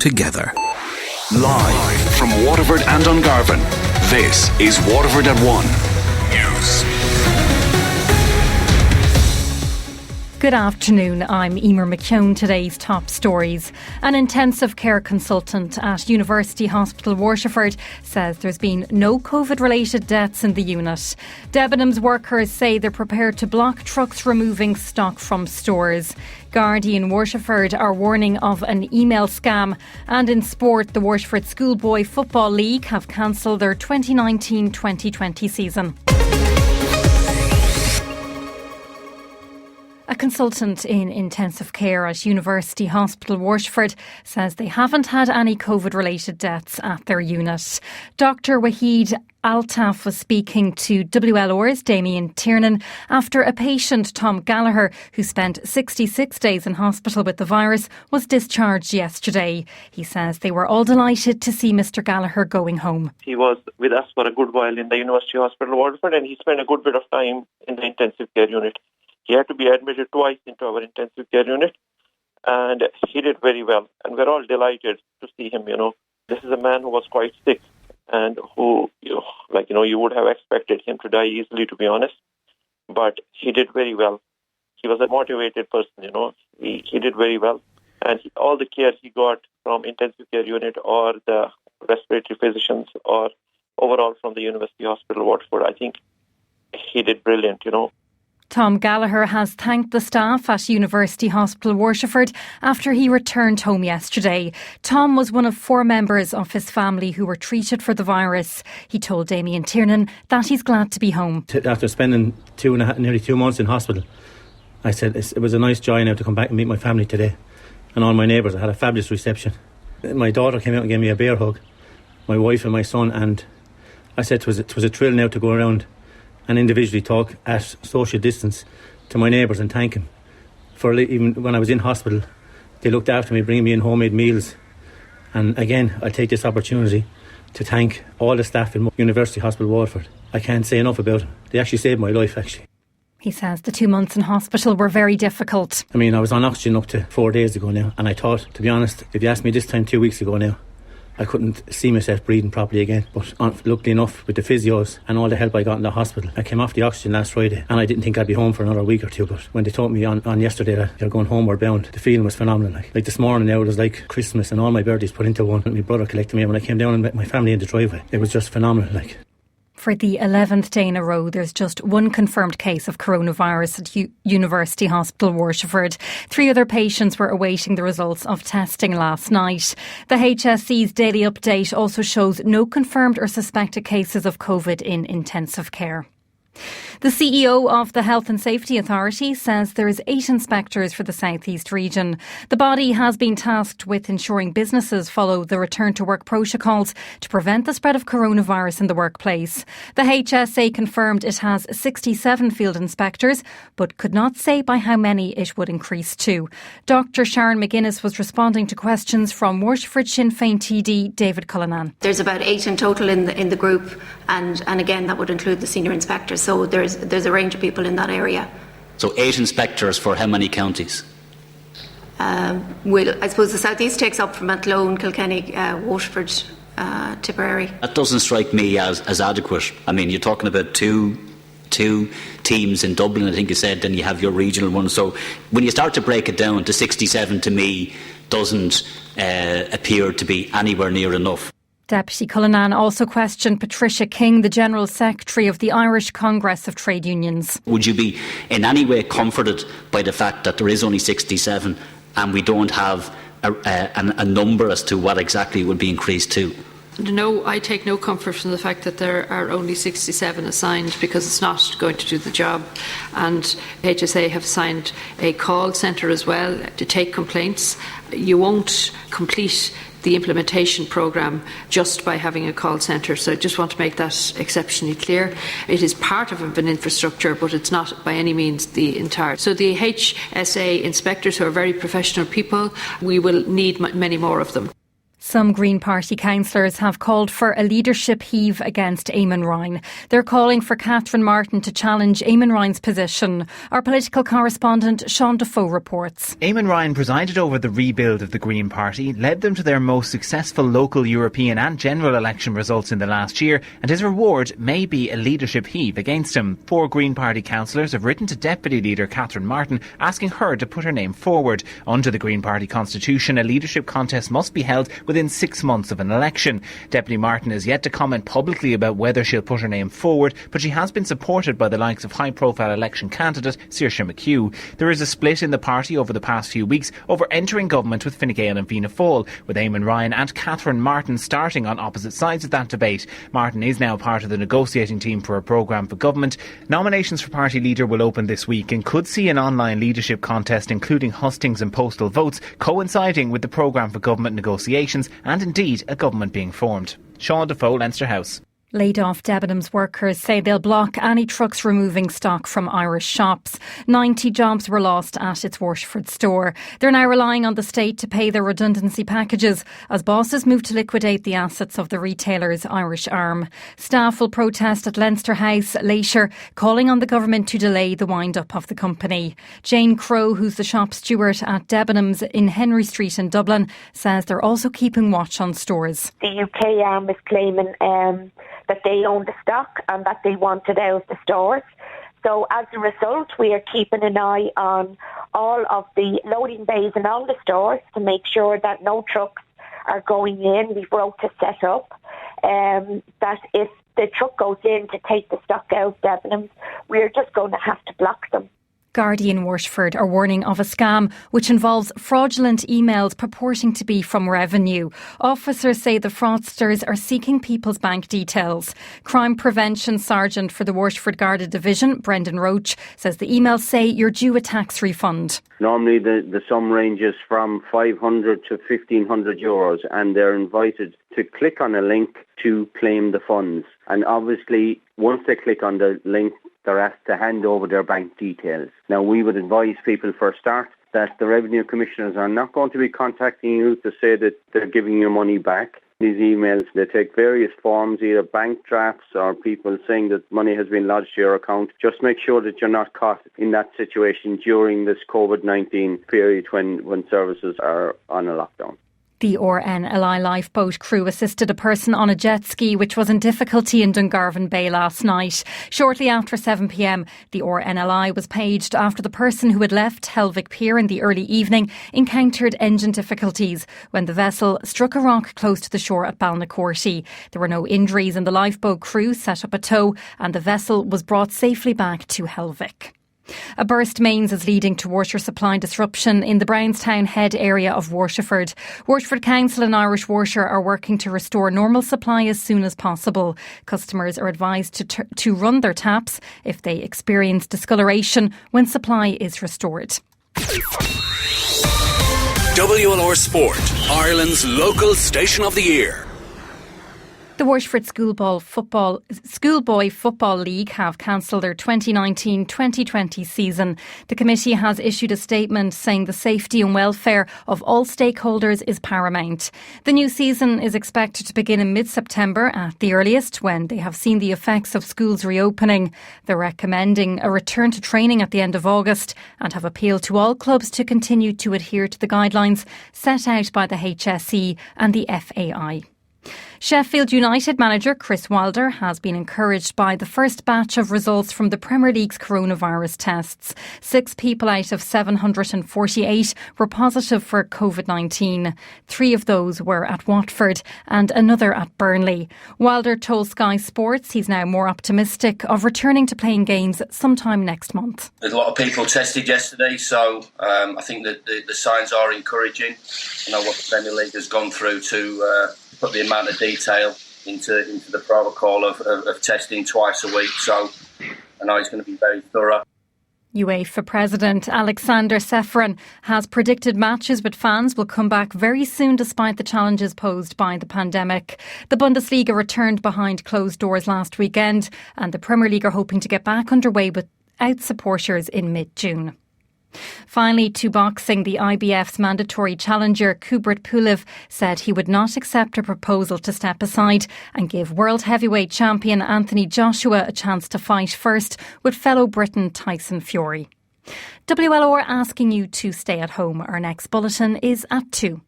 together. Live from Waterford and Dungarvan, this is Waterford at 1 News. Good afternoon, I'm Eimear McKeown. Today's top stories. An intensive care consultant at University Hospital Waterford says there's been no COVID-related deaths in the unit. Debenhams workers say they're prepared to block trucks removing stock from stores. Guardian Waterford are warning of an email scam. And in sport, the Waterford Schoolboy Football League have cancelled their 2019-2020 season. A consultant in intensive care at University Hospital Waterford says they haven't had any COVID-related deaths at their unit. Dr Wahid Altaf was speaking to WLR's Damien Tiernan after a patient, Tom Gallagher, who spent 66 days in hospital with the virus, was discharged yesterday. He says they were all delighted to see Mr Gallagher going home. He was with us for a good while in the University Hospital Waterford, and he spent a good bit of time in the intensive care unit. He had to be admitted twice into our intensive care unit, and he did very well. And we're all delighted to see him. This is a man who was quite sick, and who, you would have expected him to die easily, to be honest. But he did very well. He was a motivated person. He did very well, and all the care he got from intensive care unit or the respiratory physicians or overall from the University Hospital Waterford, I think he did brilliant. Tom Gallagher has thanked the staff at University Hospital Waterford after he returned home yesterday. Tom was one of 4 members of his family who were treated for the virus. He told Damien Tiernan that he's glad to be home. After spending nearly 2 months in hospital, I said it was a nice joy now to come back and meet my family today and all my neighbours. I had a fabulous reception. My daughter came out and gave me a bear hug, my wife and my son, and I said it was a thrill now to go around and individually talk at social distance to my neighbours and thank him for, even when I was in hospital, they looked after me, bringing me in homemade meals. And again, I take this opportunity to thank all the staff in University Hospital Waterford. I can't say enough about it. They actually saved my life, actually. He says the 2 months in hospital were very difficult. I was on oxygen up to 4 days ago now, and I thought, to be honest, if you asked me this time 2 weeks ago now, I couldn't see myself breathing properly again. But luckily enough, with the physios and all the help I got in the hospital, I came off the oxygen last Friday, and I didn't think I'd be home for another week or two. But when they told me on yesterday that they're going homeward bound, the feeling was phenomenal. Like this morning now, it was like Christmas and all my birthdays put into one. My brother collected me, and when I came down and met my family in the driveway, it was just phenomenal. For the 11th day in a row, there's just one confirmed case of coronavirus at University Hospital Waterford. 3 other patients were awaiting the results of testing last night. The HSC's daily update also shows no confirmed or suspected cases of COVID in intensive care. The CEO of the Health and Safety Authority says there is 8 inspectors for the South East region. The body has been tasked with ensuring businesses follow the return to work protocols to prevent the spread of coronavirus in the workplace. The HSA confirmed it has 67 field inspectors, but could not say by how many it would increase to. Dr Sharon McGuinness was responding to questions from Waterford Sinn Féin TD David Cullinan. There's about 8 in total in the group, and again that would include the senior inspectors. So there's a range of people in that area. So 8 inspectors for how many counties? I suppose the South East takes up from Athlone, Kilkenny, Waterford, Tipperary. That doesn't strike me as adequate. You're talking about two teams in Dublin, I think you said, then you have your regional one. So when you start to break it down to 67, to me, doesn't appear to be anywhere near enough. Deputy Cullinan also questioned Patricia King, the General Secretary of the Irish Congress of Trade Unions. Would you be in any way comforted by the fact that there is only 67 and we don't have a number as to what exactly it would be increased to? No, I take no comfort from the fact that there are only 67 assigned, because it's not going to do the job. And HSA have signed a call centre as well to take complaints. You won't complete the implementation programme just by having a call centre. So I just want to make that exceptionally clear. It is part of an infrastructure, but it's not by any means the entire. So the HSA inspectors, who are very professional people, we will need many more of them. Some Green Party councillors have called for a leadership heave against Eimear McKeown. They're calling for Catherine Martin to challenge Eimear McKeown's position. Our political correspondent Sean Defoe reports. Eimear McKeown presided over the rebuild of the Green Party, led them to their most successful local, European and general election results in the last year, and his reward may be a leadership heave against him. 4 Green Party councillors have written to Deputy Leader Catherine Martin asking her to put her name forward. Under the Green Party constitution, a leadership contest must be held within 6 months of an election. Deputy Martin is yet to comment publicly about whether she'll put her name forward, but she has been supported by the likes of high-profile election candidate Eimear McKeown. There is a split in the party over the past few weeks over entering government with Fine Gael and Fianna Fáil, with Eimear McKeown and Catherine Martin starting on opposite sides of that debate. Martin is now part of the negotiating team for a programme for government. Nominations for party leader will open this week and could see an online leadership contest including hustings and postal votes coinciding with the programme for government negotiations and indeed a government being formed. Sean Defoe, Leinster House. Laid-off Debenhams workers say they'll block any trucks removing stock from Irish shops. 90 jobs were lost at its Waterford store. They're now relying on the state to pay their redundancy packages as bosses move to liquidate the assets of the retailer's Irish arm. Staff will protest at Leinster House later, calling on the government to delay the wind-up of the company. Jane Crowe, who's the shop steward at Debenhams in Henry Street in Dublin, says they're also keeping watch on stores. The UK arm is claiming that they own the stock and that they want it out of the stores. So as a result, we are keeping an eye on all of the loading bays in all the stores to make sure that no trucks are going in. We've rotas set up that if the truck goes in to take the stock out of Debenhams, we're just going to have to block them. Gardaí in Waterford are warning of a scam which involves fraudulent emails purporting to be from Revenue. Officers say the fraudsters are seeking people's bank details. Crime Prevention Sergeant for the Waterford Garda Division, Brendan Roach, says the emails say you're due a tax refund. Normally the sum ranges from 500 to 1,500 euros and they're invited to click on a link to claim the funds. And obviously, once they click on the link, they're asked to hand over their bank details. Now, we would advise people for a start that the Revenue Commissioners are not going to be contacting you to say that they're giving your money back. These emails, they take various forms, either bank drafts or people saying that money has been lodged to your account. Just make sure that you're not caught in that situation during this COVID-19 period when services are on a lockdown. The RNLI lifeboat crew assisted a person on a jet ski which was in difficulty in Dungarvan Bay last night. Shortly after 7 p.m, the RNLI was paged after the person who had left Helvick Pier in the early evening encountered engine difficulties when the vessel struck a rock close to the shore at Balnacorty. There were no injuries and the lifeboat crew set up a tow and the vessel was brought safely back to Helvick. A burst mains is leading to water supply disruption in the Brownstown Head area of Waterford. Waterford Council and Irish Water are working to restore normal supply as soon as possible. Customers are advised to run their taps if they experience discoloration when supply is restored. WLR Sport, Ireland's local station of the year. The Waterford Schoolboy Football League have cancelled their 2019-2020 season. The committee has issued a statement saying the safety and welfare of all stakeholders is paramount. The new season is expected to begin in mid-September at the earliest, when they have seen the effects of schools reopening. They're recommending a return to training at the end of August and have appealed to all clubs to continue to adhere to the guidelines set out by the HSE and the FAI. Sheffield United manager Chris Wilder has been encouraged by the first batch of results from the Premier League's coronavirus tests. 6 people out of 748 were positive for COVID-19. 3 of those were at Watford and another at Burnley. Wilder told Sky Sports he's now more optimistic of returning to playing games sometime next month. There's a lot of people tested yesterday, so I think that the signs are encouraging. I know what the Premier League has gone through to put the amount of detail into the protocol of testing twice a week. So I know it's going to be very thorough. UEFA President Alexander Ceferin has predicted matches with fans will come back very soon despite the challenges posed by the pandemic. The Bundesliga returned behind closed doors last weekend and the Premier League are hoping to get back underway without supporters in mid-June. Finally, to boxing, the IBF's mandatory challenger Kubrat Pulev said he would not accept a proposal to step aside and give world heavyweight champion Anthony Joshua a chance to fight first with fellow Briton Tyson Fury. WLR asking you to stay at home. Our next bulletin is at 2.